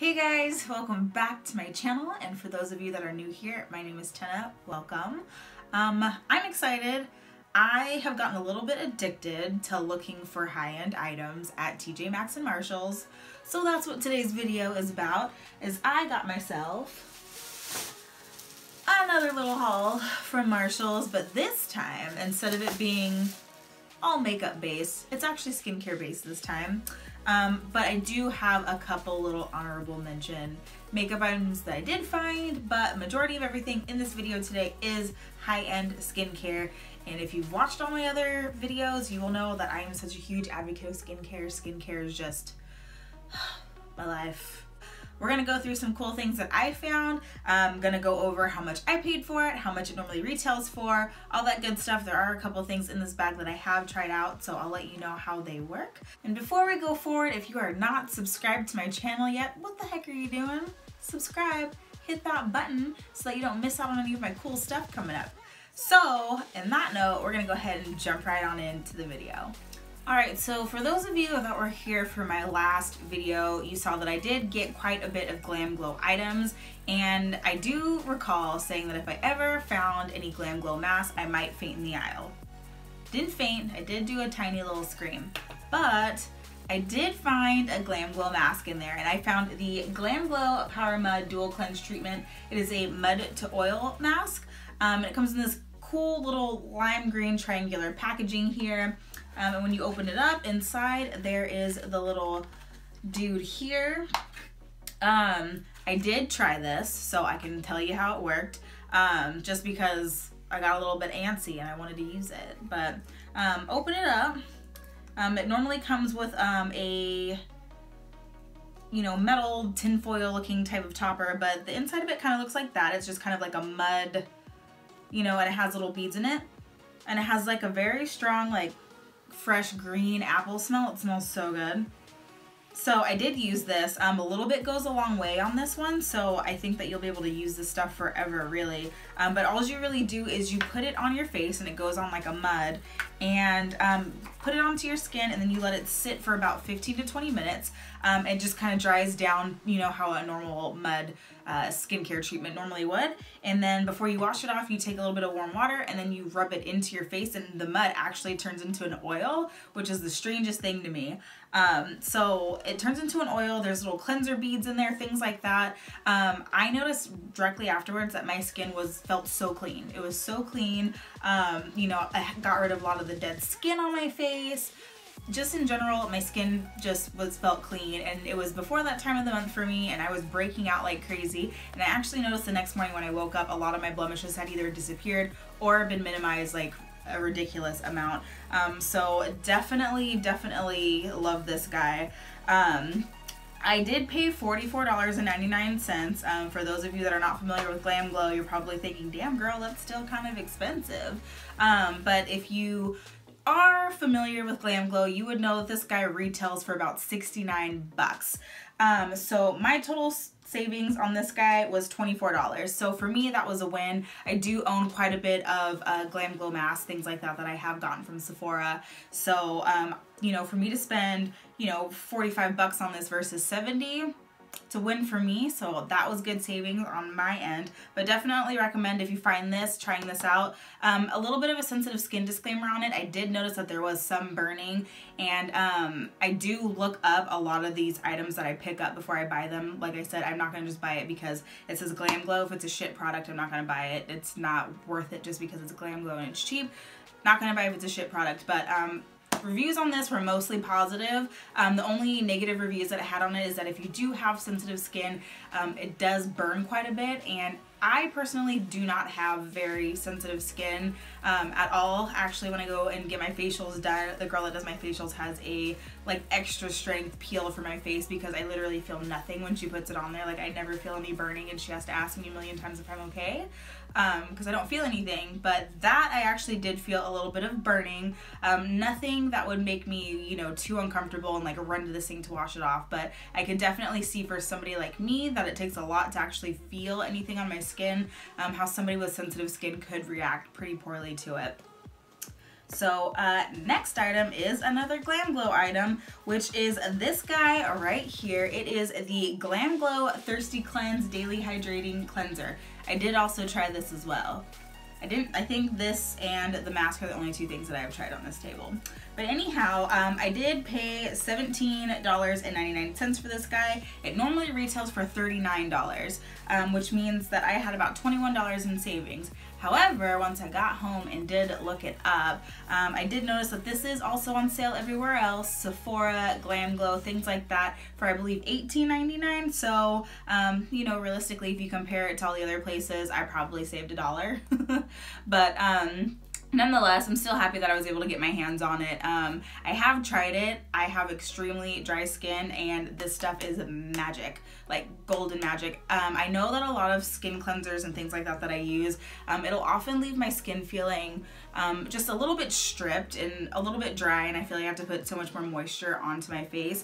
Hey guys, welcome back to my channel, and for those of you that are new here, my name is Tenna. Welcome. I'm excited. I have gotten a little bit addicted to looking for high-end items at TJMaxx and Marshalls. So that's what today's video is about, is I got myself another little haul from Marshalls, but this time, instead of it being all makeup based, it's actually skincare based this time. But I do have a couple little honorable mention makeup items that I did find, but majority of everything in this video today is high-end skincare. And if you've watched all my other videos, you will know that I am such a huge advocate of skincare. Skincare is just my life. We're gonna go through some cool things that I found. I'm gonna go over how much I paid for it, how much it normally retails for, all that good stuff. There are a couple things in this bag that I have tried out, so I'll let you know how they work. And before we go forward, if you are not subscribed to my channel yet, what the heck are you doing? Subscribe, hit that button so that you don't miss out on any of my cool stuff coming up. So, in that note, we're gonna go ahead and jump right on into the video. Alright, so for those of you that were here for my last video, you saw that I did get quite a bit of GlamGlow items, and I do recall saying that if I ever found any GlamGlow masks, I might faint in the aisle. Didn't faint, I did do a tiny little scream, but I did find a GlamGlow mask in there, and I found the GlamGlow Power Mud Dual Cleanse Treatment. It is a mud to oil mask, and it comes in this cool little lime green triangular packaging here. And when you open it up, inside there is the little dude here. I did try this, so I can tell you how it worked, just because I got a little bit antsy and I wanted to use it. But open it up. It normally comes with a metal tinfoil looking type of topper, but the inside of it kind of looks like that. It's just kind of like a mud, and it has little beads in it, and it has like a very strong fresh green apple smell. It smells so good. So I did use this. A little bit goes a long way on this one, so I think that you'll be able to use this stuff forever, really. But all you really do is you put it on your face, and it goes on like a mud, and put it onto your skin, and then you let it sit for about 15 to 20 minutes. It just kind of dries down, how a normal mud skincare treatment normally would. And then before you wash it off, you take a little bit of warm water, and then you rub it into your face, and the mud actually turns into an oil, which is the strangest thing to me. So it turns into an oil. There's little cleanser beads in there, things like that. I noticed directly afterwards that my skin felt so clean. It was so clean. I got rid of a lot of the dead skin on my face. Just in general, my skin just felt clean, and it was before that time of the month for me, and I was breaking out like crazy. And I actually noticed the next morning when I woke up, a lot of my blemishes had either disappeared or been minimized like a ridiculous amount. So definitely love this guy. I did pay $44.99. For those of you that are not familiar with GlamGlow, you're probably thinking, damn girl, that's still kind of expensive. But if you are familiar with GlamGlow, you would know that this guy retails for about 69 bucks. So my total savings on this guy was $24. So for me, that was a win. I do own quite a bit of GlamGlow masks, things like that I have gotten from Sephora. So, for me to spend, 45 bucks on this versus 70, it's a win for me. So that was good savings on my end, but definitely recommend, if you find this, trying this out. A little bit of a sensitive skin disclaimer on it. I did notice that there was some burning, and I do look up a lot of these items that I pick up before I buy them. Like I said, I'm not gonna just buy it because it says GlamGlow. If it's a shit product, I'm not gonna buy it. It's not worth it just because it's GlamGlow and it's cheap. Not gonna buy it if it's a shit product. But reviews on this were mostly positive. The only negative reviews that I had on it is that if you do have sensitive skin, it does burn quite a bit, and I personally do not have very sensitive skin at all. Actually, when I go and get my facials done, the girl that does my facials has a extra strength peel for my face because I literally feel nothing when she puts it on there. I never feel any burning, and she has to ask me a million times if I'm okay, because I don't feel anything. But that I actually did feel a little bit of burning. Nothing that would make me, too uncomfortable and run to the sink to wash it off. But I can definitely see for somebody like me that it takes a lot to actually feel anything on my skin, how somebody with sensitive skin could react pretty poorly to it. So next item is another GlamGlow item, which is this guy right here. It is the GlamGlow ThirstyCleanse Daily Hydrating Cleanser. I did also try this as well. I think this and the mask are the only two things that I have tried on this table. But anyhow, I did pay $17.99 for this guy. It normally retails for $39, which means that I had about $21 in savings. However, once I got home and did look it up, I did notice that this is also on sale everywhere else. Sephora, GlamGlow, things like that for, I believe, $18.99. So, you know, realistically, if you compare it to all the other places, I probably saved $1. But, nonetheless, I'm still happy that I was able to get my hands on it. I have tried it. I have extremely dry skin, and this stuff is magic, like golden magic. I know that a lot of skin cleansers and things like that that I use, it'll often leave my skin feeling just a little bit stripped and a little bit dry, and I feel like I have to put so much more moisture onto my face.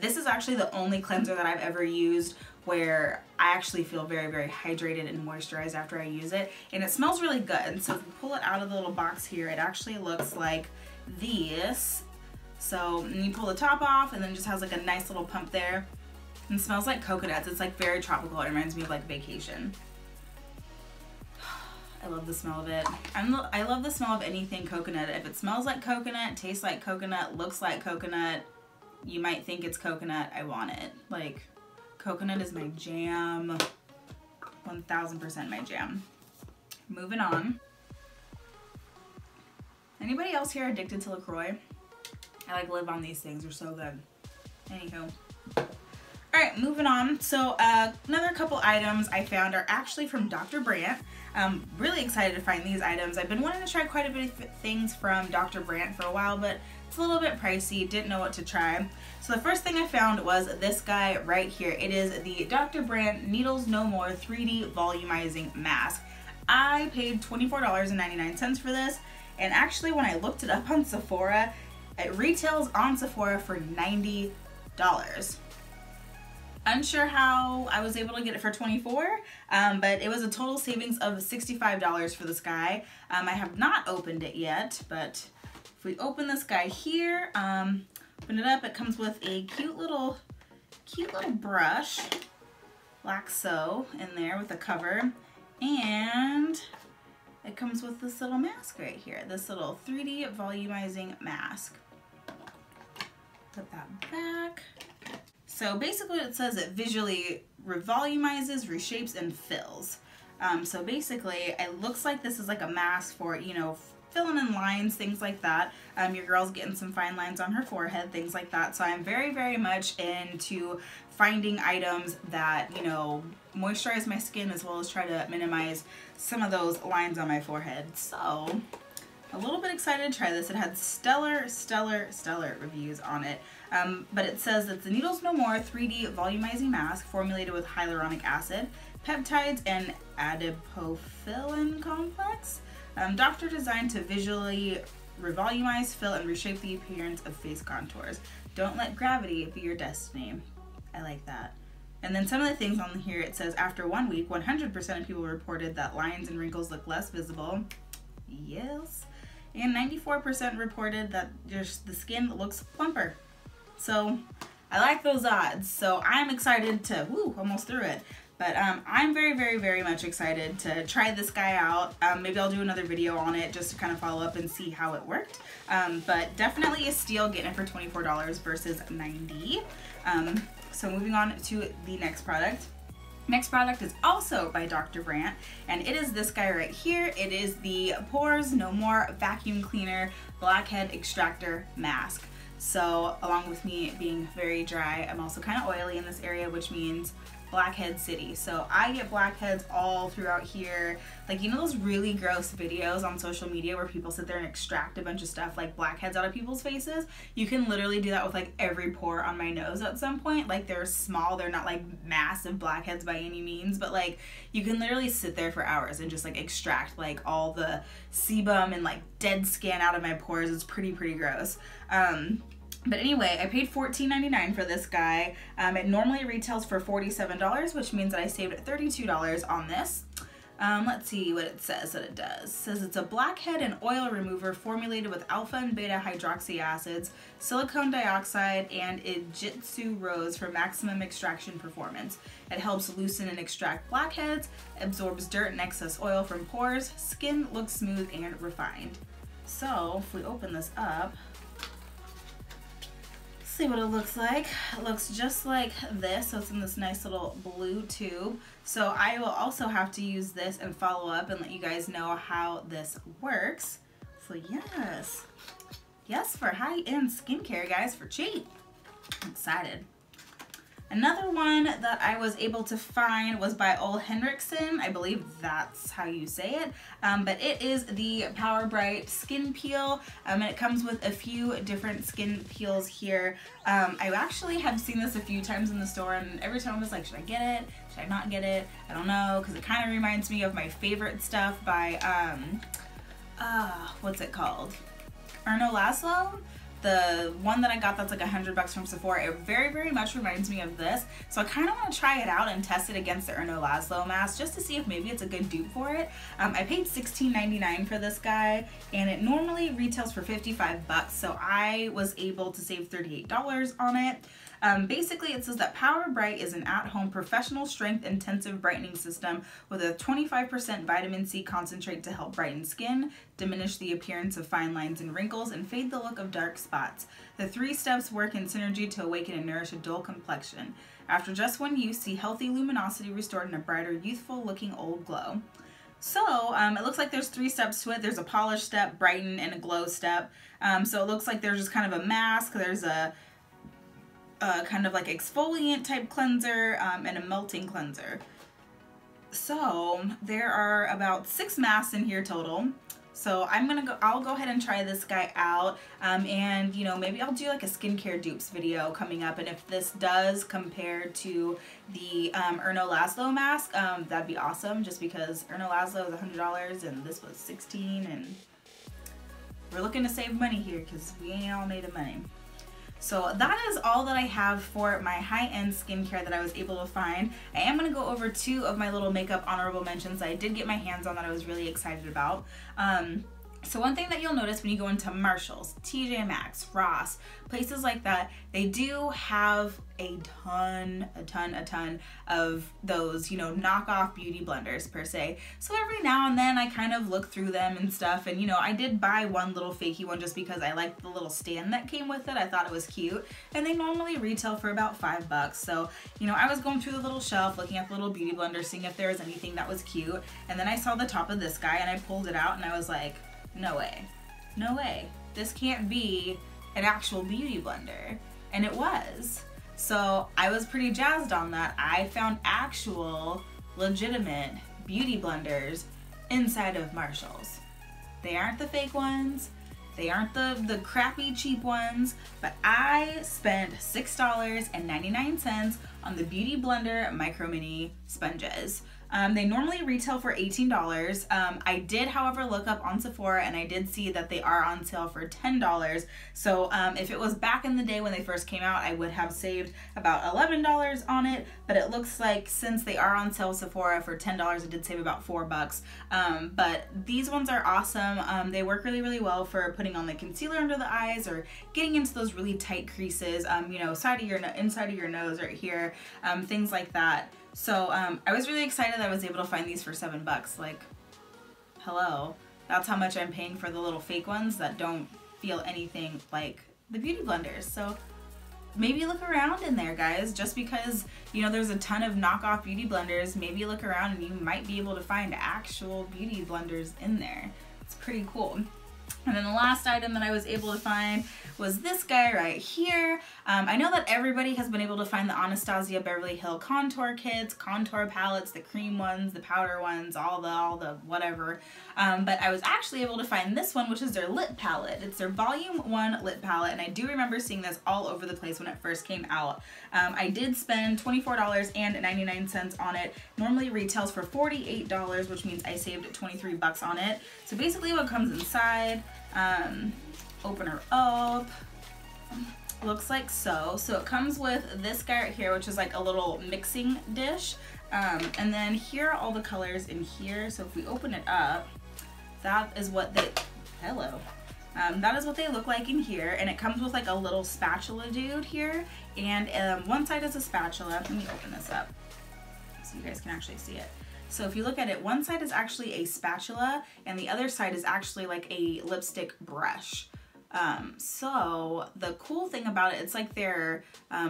This is actually the only cleanser that I've ever used where I actually feel very, very hydrated and moisturized after I use it, and it smells really good. And so if you pull it out of the little box here, it actually looks like this. So you pull the top off, and then it just has like a nice little pump there, and it smells like coconuts. It's like very tropical. It reminds me of like vacation. I love the smell of it. I love the smell of anything coconut. If it smells like coconut, tastes like coconut, looks like coconut, you might think it's coconut, I want it. Like, coconut is my jam, 1000% my jam. Moving on. Anybody else here addicted to LaCroix? I like live on these things, they're so good. Anywho. Alright, moving on. So another couple items I found are actually from Dr. Brandt. I'm really excited to find these items. I've been wanting to try quite a bit of things from Dr. Brandt for a while, but it's a little bit pricey, didn't know what to try. So the first thing I found was this guy right here. It is the Dr. Brandt Needles No More 3D Volumizing Mask. I paid $24.99 for this, and actually when I looked it up on Sephora, it retails on Sephora for $90. Unsure how I was able to get it for $24, but it was a total savings of $65 for this guy. I have not opened it yet, but if we open this guy here, open it up, it comes with a cute little brush, like so, in there with a cover, and it comes with this little mask right here, this little 3D volumizing mask. Put that back. So basically it says it visually revolumizes, reshapes, and fills. So basically it looks like this is like a mask for, you know, filling in lines, things like that. Your girl's getting some fine lines on her forehead, things like that. So I'm very, very much into finding items that, you know, moisturize my skin as well as try to minimize some of those lines on my forehead. So a little bit excited to try this. It had stellar reviews on it. But it says it's the Needles No More 3D Volumizing Mask formulated with hyaluronic acid, peptides, and adipofillin complex. Doctor designed to visually revolumize, fill, and reshape the appearance of face contours. Don't let gravity be your destiny. I like that. And then some of the things on here, it says after 1 week, 100% of people reported that lines and wrinkles look less visible. Yes. And 94% reported that just the skin looks plumper. So I like those odds. So I'm excited to, almost threw it. But I'm very, very, very much excited to try this guy out. Maybe I'll do another video on it just to kind of follow up and see how it worked. But definitely a steal getting it for $24 versus $90. So moving on to the next product. Next product is also by Dr. Brandt, and it is this guy right here. It is the Pores No More Vacuum Cleaner Blackhead Extractor Mask. So along with me being very dry, I'm also kind of oily in this area, which means Blackhead City. So I get blackheads all throughout here. Like, you know those really gross videos on social media where people sit there and extract a bunch of stuff like blackheads out of people's faces? You can literally do that with like every pore on my nose at some point. Like, they're small, they're not like massive blackheads by any means, but like you can literally sit there for hours and just like extract like all the sebum and like dead skin out of my pores. It's pretty gross. But anyway, I paid $14.99 for this guy. It normally retails for $47, which means that I saved $32 on this. Let's see what it says that it does. It says it's a blackhead and oil remover formulated with alpha and beta hydroxy acids, silicone dioxide, and Ijitsu rose for maximum extraction performance. It helps loosen and extract blackheads, absorbs dirt and excess oil from pores, skin looks smooth and refined. So if we open this up, see what it looks like. It looks just like this, so it's in this nice little blue tube. So I will also have to use this and follow up and let you guys know how this works. So yes, for high-end skincare, guys, for cheap. I'm excited. Another one that I was able to find was by OleHenrickson. I believe that's how you say it. But it is the Power Bright Skin Peel, and it comes with a few different skin peels here. I actually have seen this a few times in the store, and every time I was like, should I get it? Should I not get it? I don't know, because it kind of reminds me of my favorite stuff by, what's it called? Erno Laszlo? The one that I got that's like $100 from Sephora, it very, very much reminds me of this. So I kind of want to try it out and test it against the Erno Laszlo mask just to see if maybe it's a good dupe for it. I paid $16.99 for this guy, and it normally retails for $55, so I was able to save $38 on it. Basically, it says that Power Bright is an at-home professional strength intensive brightening system with a 25% vitamin C concentrate to help brighten skin, diminish the appearance of fine lines and wrinkles, and fade the look of dark spots. The 3 steps work in synergy to awaken and nourish a dull complexion. After just one use, see healthy luminosity restored and a brighter, youthful-looking old glow. So it looks like there's 3 steps to it. There's a polish step, brighten, and a glow step. So it looks like there's just kind of a mask. There's a kind of like exfoliant type cleanser and a melting cleanser. So there are about 6 masks in here total. So I'll go ahead and try this guy out, and you know, maybe I'll do like a skincare dupes video coming up, and if this does compare to the Erno Laszlo mask, that'd be awesome, just because Erno Laszlo is $100 and this was $16, and we're looking to save money here because we ain't all made of money. So that is all that I have for my high-end skincare that I was able to find. I am going to go over 2 of my little makeup honorable mentions that I did get my hands on that I was really excited about. So one thing that you'll notice when you go into Marshalls, TJMaxx, Ross, places like that, they do have a ton of those, you know, knockoff beauty blenders per se. So every now and then I kind of look through them and stuff, and you know, I did buy one little fakey one just because I liked the little stand that came with it. I thought it was cute, and they normally retail for about $5. So, you know, I was going through the little shelf looking at the little beauty blender, seeing if there was anything that was cute, and then I saw the top of this guy and I pulled it out and I was like, no way, no way, this can't be an actual beauty blender. And it was. So I was pretty jazzed on that. I found actual legitimate beauty blenders inside of Marshalls. They aren't the fake ones, they aren't the crappy cheap ones, but I spent $6.99 on the Beauty Blender Micro Mini sponges. They normally retail for $18. I did, however, look up on Sephora and I did see that they are on sale for $10. So if it was back in the day when they first came out, I would have saved about $11 on it. But it looks like since they are on sale at Sephora for $10, I did save about $4. But these ones are awesome. They work really, really well for putting on the concealer under the eyes or getting into those really tight creases, you know, inside of your nose right here, things like that. So I was really excited that I was able to find these for $7. Like, hello, that's how much I'm paying for the little fake ones that don't feel anything like the beauty blenders. So maybe look around in there, guys. Just because, you know, there's a ton of knockoff beauty blenders, maybe look around and you might be able to find actual beauty blenders in there. It's pretty cool. And then the last item that I was able to find was this guy right here. I know that everybody has been able to find the Anastasia Beverly Hills contour kits, contour palettes, the cream ones, the powder ones, all the whatever. But I was actually able to find this one, which is their lip palette. It's their Volume 1 lip palette, and I do remember seeing this all over the place when it first came out. I did spend $24.99 on it. Normally retails for $48, which means I saved $23 on it. So basically what comes inside, open her up. looks like so. So it comes with this guy right here, which is like a little mixing dish. And then here are all the colors in here. So if we open it up, that is what they, hello. That is what they look like in here. And it comes with like a little spatula dude here. And one side is a spatula. Let me open this up so you guys can actually see it. So if you look at it, one side is actually a spatula and the other side is actually like a lipstick brush. So the cool thing about it, it's like their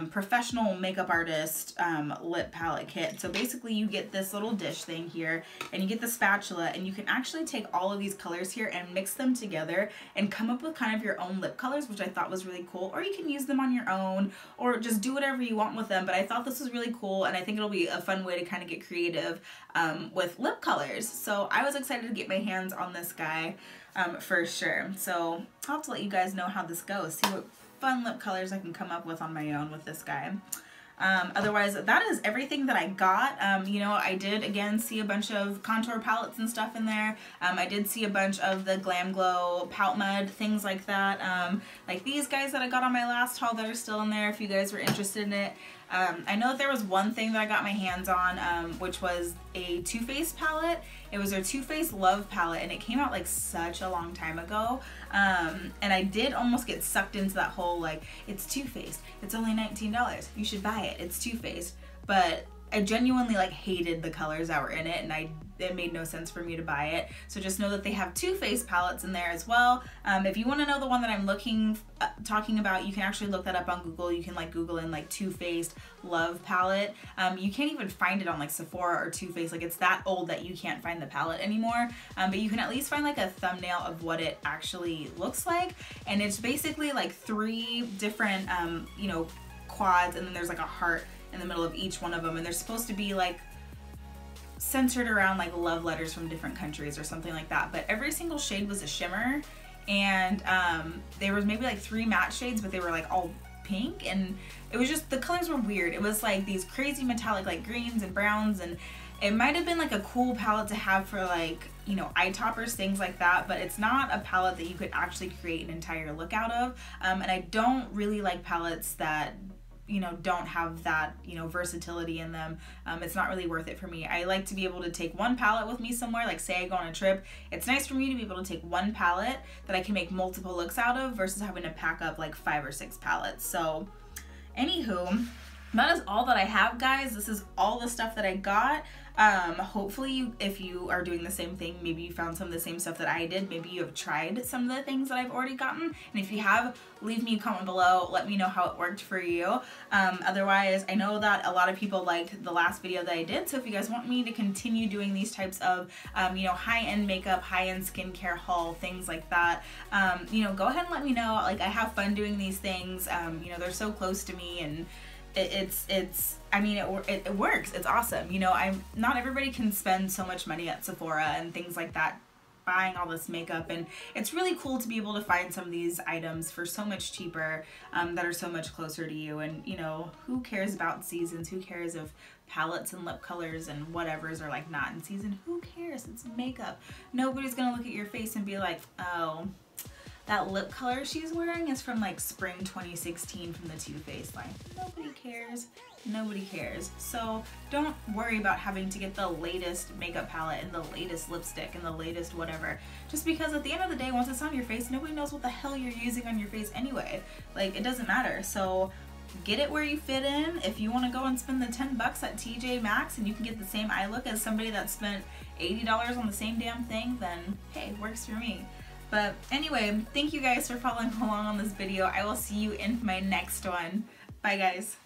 professional makeup artist lip palette kit. So basically you get this little dish thing here and you get the spatula and you can actually take all of these colors here and mix them together and come up with kind of your own lip colors, which I thought was really cool. Or you can use them on your own or just do whatever you want with them. But I thought this was really cool and I think it'll be a fun way to kind of get creative with lip colors. So I was excited to get my hands on this guy. For sure. So I'll have to let you guys know how this goes. See what fun lip colors I can come up with on my own with this guy. Otherwise, that is everything that I got. You know, I did again see a bunch of contour palettes and stuff in there. I did see a bunch of the GlamGlow Pout Mud, things like that. Like these guys that I got on my last haul that are still in there if you guys were interested in it. I know that there was one thing that I got my hands on, which was a Too Faced palette. It was their Too Faced Love palette, and it came out like such a long time ago. And I did almost get sucked into that whole like, it's Too Faced, it's only $19, you should buy it, it's Too Faced. But I genuinely like hated the colors that were in it, and it made no sense for me to buy it. So just know that they have Too Faced palettes in there as well. If you want to know the one that I'm talking about, you can actually look that up on Google. You can like Google in like Too Faced Love palette. You can't even find it on like Sephora or Too Faced. Like it's that old that you can't find the palette anymore. But you can at least find like a thumbnail of what it actually looks like. And it's basically like 3 different, you know, quads, and then there's like a heart in the middle of each one of them, and they're supposed to be like centered around like love letters from different countries or something like that. But every single shade was a shimmer, and there was maybe like 3 matte shades, but they were like all pink, and it was just, the colors were weird. It was like these crazy metallic like greens and browns, and it might have been like a cool palette to have for like, you know, eye toppers, things like that, but it's not a palette that you could actually create an entire look out of. And I don't really like palettes that, you know, don't have that, you know, versatility in them. It's not really worth it for me. I like to be able to take one palette with me somewhere, like say I go on a trip. It's nice for me to be able to take one palette that I can make multiple looks out of versus having to pack up like 5 or 6 palettes. So anywho, that is all that I have, guys. This is all the stuff that I got. Hopefully if you are doing the same thing, maybe you found some of the same stuff that I did. Maybe you have tried some of the things that I've already gotten. And if you have, leave me a comment below. Let me know how it worked for you. Otherwise, I know that a lot of people liked the last video that I did. So if you guys want me to continue doing these types of, you know, high-end makeup, high-end skincare haul, things like that, you know, go ahead and let me know. Like, I have fun doing these things. You know, they're so close to me, and I mean, it works. It's awesome. You know, not everybody can spend so much money at Sephora and things like that, buying all this makeup, and it's really cool to be able to find some of these items for so much cheaper, that are so much closer to you. And you know, who cares about seasons? Who cares if palettes and lip colors and whatevers are like not in season? Who cares? It's makeup. Nobody's gonna look at your face and be like, oh, that lip color she's wearing is from like spring 2016 from the Too Faced line. Nobody cares. Nobody cares. So don't worry about having to get the latest makeup palette and the latest lipstick and the latest whatever. Just because at the end of the day, once it's on your face, nobody knows what the hell you're using on your face anyway. Like, it doesn't matter. So get it where you fit in. If you want to go and spend the 10 bucks at TJMaxx and you can get the same eye look as somebody that spent $80 on the same damn thing, then hey, it works for me. But anyway, thank you guys for following along on this video. I will see you in my next one. Bye, guys.